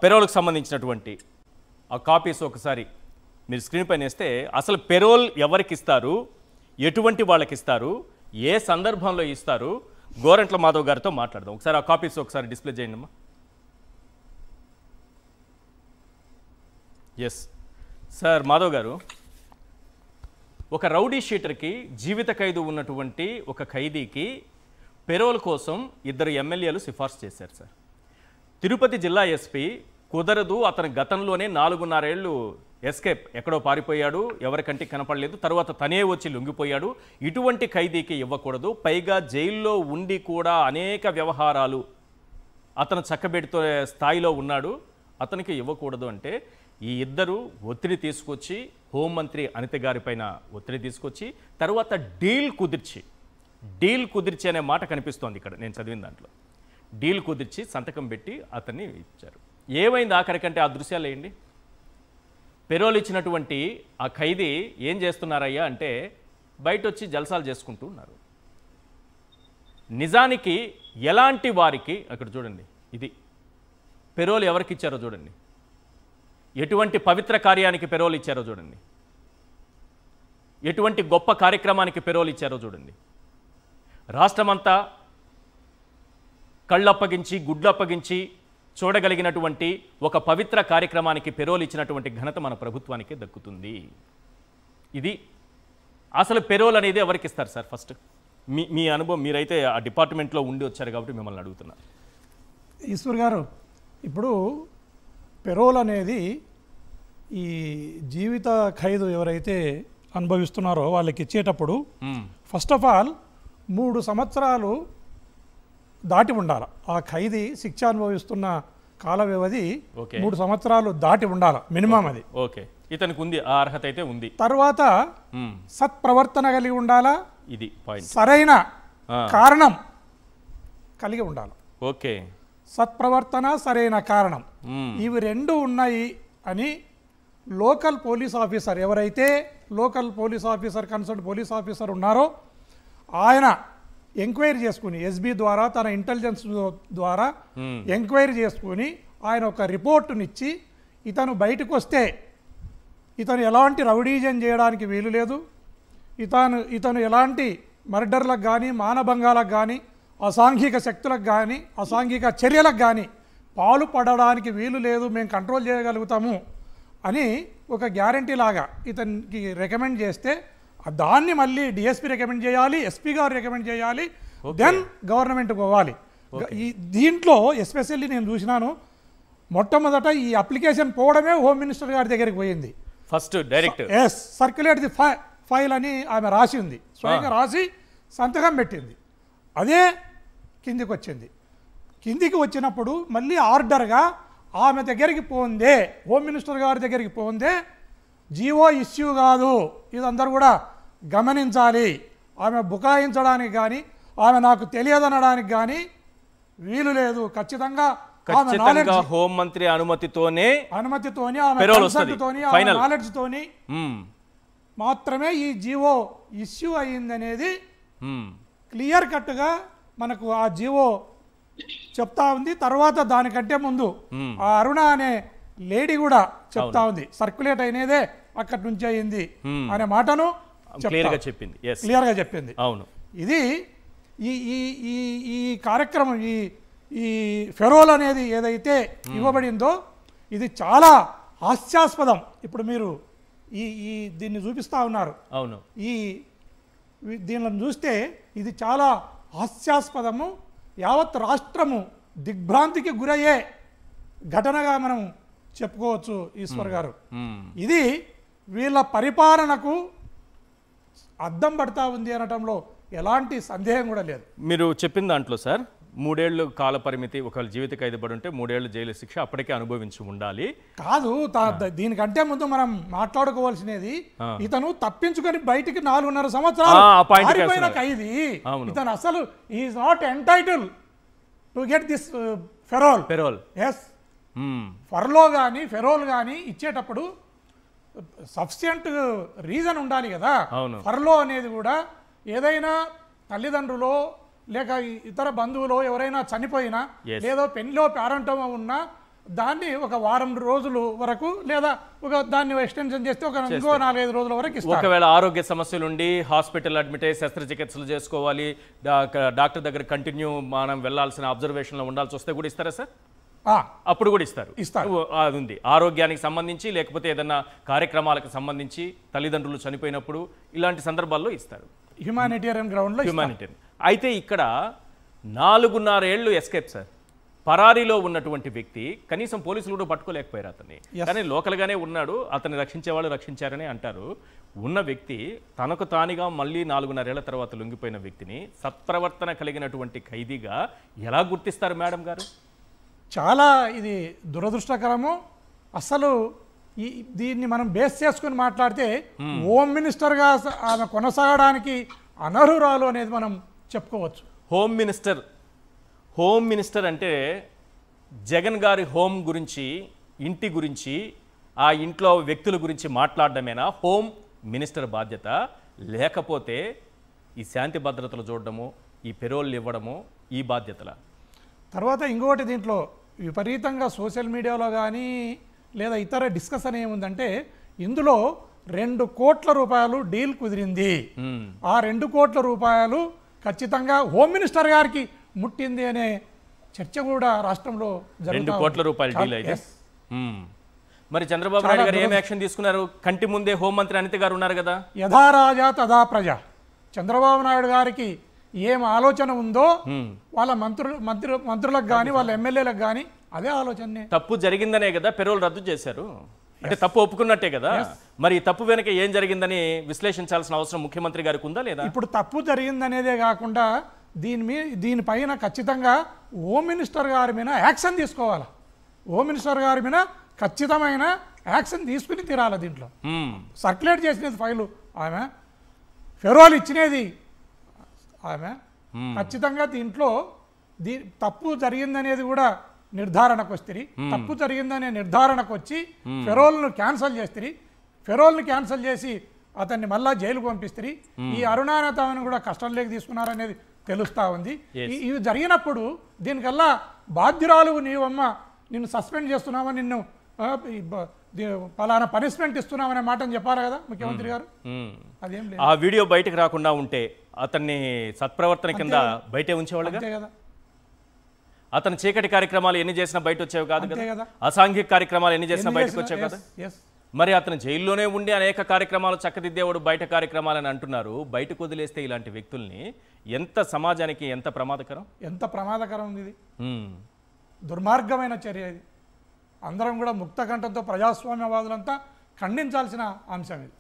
పెరోల్కి సంబంధించినటువంటి ఆ కాపీస్ ఒకసారి మీరు స్క్రీన్ పైన వేస్తే అసలు పెరోల్ ఎవరికి ఇస్తారు, ఎటువంటి వాళ్ళకి ఇస్తారు, ఏ సందర్భంలో ఇస్తారు, గోరంట్ల మాధవ్ గారితో మాట్లాడదాం. ఒకసారి ఆ కాపీస్ ఒకసారి డిస్ప్లే చేయండి అమ్మా. ఎస్ సార్ మాధవ్ గారు, ఒక రౌడీ షీటర్కి జీవిత ఖైదు ఉన్నటువంటి ఒక ఖైదీకి పెరోల్ కోసం 2 ఎమ్మెల్యేలు సిఫార్సు చేశారు సార్. తిరుపతి జిల్లా ఎస్పీ కుదరదు, అతను గతంలోనే 4.5 ఏళ్ళు ఎస్కేప్, ఎక్కడో పారిపోయాడు, ఎవరికంటికి కనపడలేదు, తర్వాత తనే వచ్చి లొంగిపోయాడు, ఇటువంటి ఖైదీకి ఇవ్వకూడదు, పైగా జైల్లో ఉండి కూడా అనేక వ్యవహారాలు అతను చక్కబెడుతూ స్థాయిలో ఉన్నాడు, అతనికి ఇవ్వకూడదు అంటే ఈ ఇద్దరు ఒత్తిడి తీసుకొచ్చి హోంమంత్రి అనిత గారి పైన ఒత్తిడి తీసుకొచ్చి తర్వాత డీల్ కుదిర్చి అనే మాట కనిపిస్తోంది ఇక్కడ నేను చదివిన దాంట్లో. డీల్ కుదిర్చి సంతకం పెట్టి అతన్ని ఇచ్చారు. ఏమైంది ఆఖరికంటే ఆ దృశ్యాలు వేయండి. పెరోల్ ఇచ్చినటువంటి ఆ ఖైదీ ఏం చేస్తున్నారయ్యా అంటే బయట వచ్చి జల్సాలు చేసుకుంటూ ఉన్నారు. నిజానికి ఎలాంటి వారికి అక్కడ చూడండి, ఇది పెరోల్ ఎవరికి ఇచ్చారో చూడండి, ఎటువంటి పవిత్ర కార్యానికి పెరోల్ ఇచ్చారో చూడండి, ఎటువంటి గొప్ప కార్యక్రమానికి పెరోల్ ఇచ్చారో చూడండి. రాష్ట్రమంతా కళ్ళప్పగించి గుడ్లప్పగించి చూడగలిగినటువంటి ఒక పవిత్ర కార్యక్రమానికి పెరోల్ ఇచ్చినటువంటి ఘనత మన ప్రభుత్వానికి దక్కుతుంది. ఇది అసలు పెరోల్ అనేది ఎవరికి ఇస్తారు సార్? ఫస్ట్ మీ అనుభవం, మీరైతే ఆ డిపార్ట్మెంట్లో ఉండి వచ్చారు కాబట్టి మిమ్మల్ని అడుగుతున్నా. ఈశ్వర్ గారు, ఇప్పుడు పెరోల్ అనేది ఈ జీవిత ఖైదు ఎవరైతే అనుభవిస్తున్నారో వాళ్ళకి ఇచ్చేటప్పుడు ఫస్ట్ ఆఫ్ ఆల్ 3 సంవత్సరాలు దాటి ఉండాలి. ఆ ఖైదీ శిక్ష అనుభవిస్తున్న కాల వ్యవధి 3 సంవత్సరాలు దాటి ఉండాలి మినిమం. అది ఓకే, ఇతనికి ఉంది, ఆ అర్హత అయితే ఉంది. తర్వాత సత్ప్రవర్తన కలిగి ఉండాలా, ఇది పాయింట్, సరైన కారణం కలిగి ఉండాలి. ఓకే, సత్ప్రవర్తన, సరైన కారణం, ఇవి 2 ఉన్నాయి అని లోకల్ పోలీస్ ఆఫీసర్, ఎవరైతే local police officer, concern police officer ఉన్నారో ఆయన ఎంక్వైరీ చేసుకుని ఎస్బీ ద్వారా తన ఇంటెలిజెన్స్ ద్వారా ఎంక్వైరీ చేసుకుని ఆయన ఒక రిపోర్టునిచ్చి ఇతను బయటకు వస్తే ఇతను ఎలాంటి రౌడీజం చేయడానికి వీలు లేదు, ఇతను ఎలాంటి మర్డర్లకు కానీ మానభంగాలకు కానీ అసాంఘిక శక్తులకు కానీ అసాంఘిక చర్యలకు కానీ పాలు పడడానికి వీలు లేదు, మేము కంట్రోల్ చేయగలుగుతాము అని ఒక గ్యారంటీ లాగా ఇతనికి రికమెండ్ చేస్తే దాన్ని మళ్ళీ డిఎస్పీ రికమెండ్ చేయాలి, ఎస్పీ గారు రికమెండ్ చేయాలి, దెన్ గవర్నమెంట్ పోవాలి. ఈ దీంట్లో ఎస్పెషల్లీ నేను చూసినాను, మొట్టమొదట ఈ అప్లికేషన్ పోవడమే హోమ్ మినిస్టర్ గారి దగ్గరికి పోయింది. First direct circulate the file అని ఆమె రాసి ఉంది, స్వయంగా రాసి సంతకం పెట్టింది. అదే కిందికి వచ్చింది. కిందికి వచ్చినప్పుడు మళ్ళీ ఆర్డర్గా ఆమె దగ్గరికి పోందే, హోమ్ మినిస్టర్ గారి దగ్గరికి పోందే జీవో ఇష్యూ కాదు, ఇదందరూ కూడా గమనించాలి. ఆమె బుకాయించడానికి కానీ ఆమె నాకు తెలియదనడానికి కానీ వీలు లేదు. ఖచ్చితంగా హోంమంత్రి అనుమతితోనే ఆమె కన్సల్ట్తోని ఆమె నాలెడ్జ్తోని మాత్రమే ఈ జీవో ఇష్యూ అయ్యిందనేది క్లియర్ కట్గా మనకు ఆ జీవో చెప్తా ఉంది. తర్వాత దానికంటే ముందు ఆ అరుణ అనే లేడీ కూడా చెప్తా ఉంది, సర్క్యులేట్ అయినదే అక్కడి నుంచి అయింది అనే మాటను క్లియర్గా చెప్పింది. అవును, ఇది ఈ కార్యక్రమం ఈ ఫెరోల్ అనేది ఏదైతే ఇవ్వబడిందో ఇది చాలా హాస్యాస్పదం. ఇప్పుడు మీరు దీన్ని చూపిస్తా ఉన్నారు. అవును, దీనిని చూస్తే ఇది చాలా హాస్యాస్పదము, యావత్ రాష్ట్రము దిగ్భ్రాంతికి గురయ్యే ఘటనగా మనం చెప్పుకోవచ్చు ఈశ్వర్ గారు. ఇది వీళ్ళ పరిపాలనకు అద్దం పడతా ఉంది అనటంలో ఎలాంటి సందేహం కూడా లేదు. మీరు చెప్పిన దాంట్లో సార్ 3 ఏళ్ళు కాల పరిమితి, ఒకవేళ జీవిత ఖైదు పడి ఉంటే 3 ఏళ్ళు జైలు శిక్ష అప్పటికే అనుభవించి ఉండాలి. కాదు, దీనికంటే ముందు మనం మాట్లాడుకోవాల్సినది ఇతను తప్పించుకొని బయటికి 4.5 సంవత్సరాలు పారిపోయిన ఖైదీ. ఇతను అసలు is not entitle to get this parole. Yes, furlough కానీ ఫెరోల్ కానీ ఇచ్చేటప్పుడు సఫిషియంట్ రీజన్ ఉండాలి కదా. ఫర్లో అనేది కూడా ఏదైనా తల్లిదండ్రులో లేక ఇతర బంధువులో ఎవరైనా చనిపోయినా, లేదో పెళ్లిలో పేరెంటమో ఉన్నా దాన్ని ఒక వారం రోజులు వరకు లేదా దాన్ని ఎక్స్టెన్షన్ చేస్తే ఇంకో 4-5 రోజుల వరకు ఇస్తారు. ఒకవేళ ఆరోగ్య సమస్యలుండి హాస్పిటల్ అడ్మిట్ అయ్యి శస్త్రచికిత్సలు చేసుకోవాలి, డాక్టర్ దగ్గర కంటిన్యూ మనం వెళ్ళాల్సిన అబ్జర్వేషన్లో ఉండాల్సి వస్తే కూడా ఇస్తారా సార్? అప్పుడు కూడా ఇస్తారు. అది ఉంది ఆరోగ్యానికి సంబంధించి, లేకపోతే ఏదన్నా కార్యక్రమాలకు సంబంధించి, తల్లిదండ్రులు చనిపోయినప్పుడు ఇలాంటి సందర్భాల్లో ఇస్తారు. హ్యుమానిటేరియన్ గ్రౌండ్లో హ్యుమానిటేరియన్. అయితే ఇక్కడ 4.5 ఏళ్ళు ఎస్కేప్ సార్. పరారీలో ఉన్నటువంటి వ్యక్తి కనీసం పోలీసులు కూడా పట్టుకోలేకపోయారు అతన్ని. కానీ లోకల్గానే ఉన్నాడు, అతన్ని రక్షించేవాళ్ళు రక్షించారని అంటారు. ఉన్న వ్యక్తి తనకు తానుగా మళ్ళీ 4.5 ఏళ్ల తర్వాత లొంగిపోయిన వ్యక్తిని సత్ప్రవర్తన కలిగినటువంటి ఖైదీగా ఎలా గుర్తిస్తారు మేడం గారు? చాలా ఇది దురదృష్టకరము. అసలు దీన్ని మనం బేస్ చేసుకుని మాట్లాడితే హోమ్ మినిస్టర్గా ఆమె కొనసాగడానికి అనర్హురాలు అనేది మనం చెప్పుకోవచ్చు. హోమ్ మినిస్టర్ అంటే జగన్ గారి హోమ్ గురించి, ఇంటి గురించి, ఆ ఇంట్లో వ్యక్తుల గురించి మాట్లాడడమేనా హోమ్ మినిస్టర్ బాధ్యత? లేకపోతే ఈ శాంతి భద్రతలు చూడడము, ఈ పెరోళ్ళు ఇవ్వడము ఈ బాధ్యతల? తర్వాత ఇంకొకటి దీంట్లో విపరీతంగా సోషల్ మీడియాలో కానీ లేదా ఇతర డిస్కషన్ ఏముందంటే ఇందులో 2 కోట్ల రూపాయలు డీల్ కుదిరింది. ఆ 2 కోట్ల రూపాయలు ఖచ్చితంగా హోమ్ మినిస్టర్ గారికి ముట్టింది అనే చర్చ కూడా రాష్ట్రంలో 2 కోట్ల రూపాయల డీల్ అయితే. మరి చంద్రబాబు నాయుడు గారు ఏం యాక్షన్ తీసుకున్నారు? కంటి ముందే హోంమంత్రి అనిత గారు ఉన్నారు కదా. యథా రాజా తదా ప్రజ. చంద్రబాబు నాయుడు గారికి ఏం ఆలోచన ఉందో వాళ్ళ మంత్రులకు కానీ వాళ్ళ ఎమ్మెల్యేలకు కానీ అదే ఆలోచనే. తప్పు జరిగిందనే కదా పెరోల్ రద్దు చేశారు. అంటే తప్పు ఒప్పుకున్నట్టే కదా. మరి తప్పు వెనక ఏం జరిగిందని విశ్లేషించాల్సిన అవసరం ముఖ్యమంత్రి గారికి ఉందా లేదా? ఇప్పుడు తప్పు జరిగిందనేదే కాకుండా దీనిపైన ఖచ్చితంగా హోమ్ మినిస్టర్ గారి మీద యాక్షన్ తీసుకోవాలి. హోమ్ మినిస్టర్ గారి మీద ఖచ్చితమైన యాక్షన్ తీసుకుని తీరాలి. దీంట్లో సర్క్యులేట్ చేసినది ఫైలు ఆమె, ఫెరోల్ ఇచ్చినది ఆమె. ఖచ్చితంగా దీంట్లో తప్పు జరిగిందనేది కూడా నిర్ధారణకు వస్తుంది. తప్పు జరిగిందనే నిర్ధారణకు వచ్చి ఫెరోల్ను క్యాన్సల్ చేస్తుంది. ఫెరోల్ని క్యాన్సల్ చేసి అతన్ని మళ్ళా జైలుకు పంపిస్తుంది. ఈ అరుణానేతను కూడా కష్టంలోకి తీసుకున్నారనేది తెలుస్తూ ఉంది. ఇవి జరిగినప్పుడు దీనికల్లా బాధ్యురాలు నీవమ్మ, నిన్ను సస్పెండ్ చేస్తున్నావా, నిన్ను పలానా పనిష్మెంట్ ఇస్తున్నామనే మాటని చెప్పాలి కదా ముఖ్యమంత్రి గారు. అదేం లేదు. ఆ వీడియో బయటకు రాకుండా ఉంటే అతన్ని సత్ప్రవర్తన కింద బయటే ఉంచేవాళ్ళు కదా. అతను చీకటి కార్యక్రమాలు ఎన్ని చేసినా బయట వచ్చేవి కాదు కదా. అసాంఘిక కార్యక్రమాలు ఎన్ని చేసినా బయటకు వచ్చేవి కదా. మరి అతను జైల్లోనే ఉండి అనేక కార్యక్రమాలు చక్కదిద్దేవాడు, బయట కార్యక్రమాలని అంటున్నారు. బయటకు వదిలేస్తే ఇలాంటి వ్యక్తుల్ని ఎంత సమాజానికి ఎంత ప్రమాదకరం ఉంది. ఇది దుర్మార్గమైన చర్య. ఇది అందరం కూడా ముక్త కంఠంతో ప్రజాస్వామ్యవాదులంతా ఖండించాల్సిన అంశం ఇది.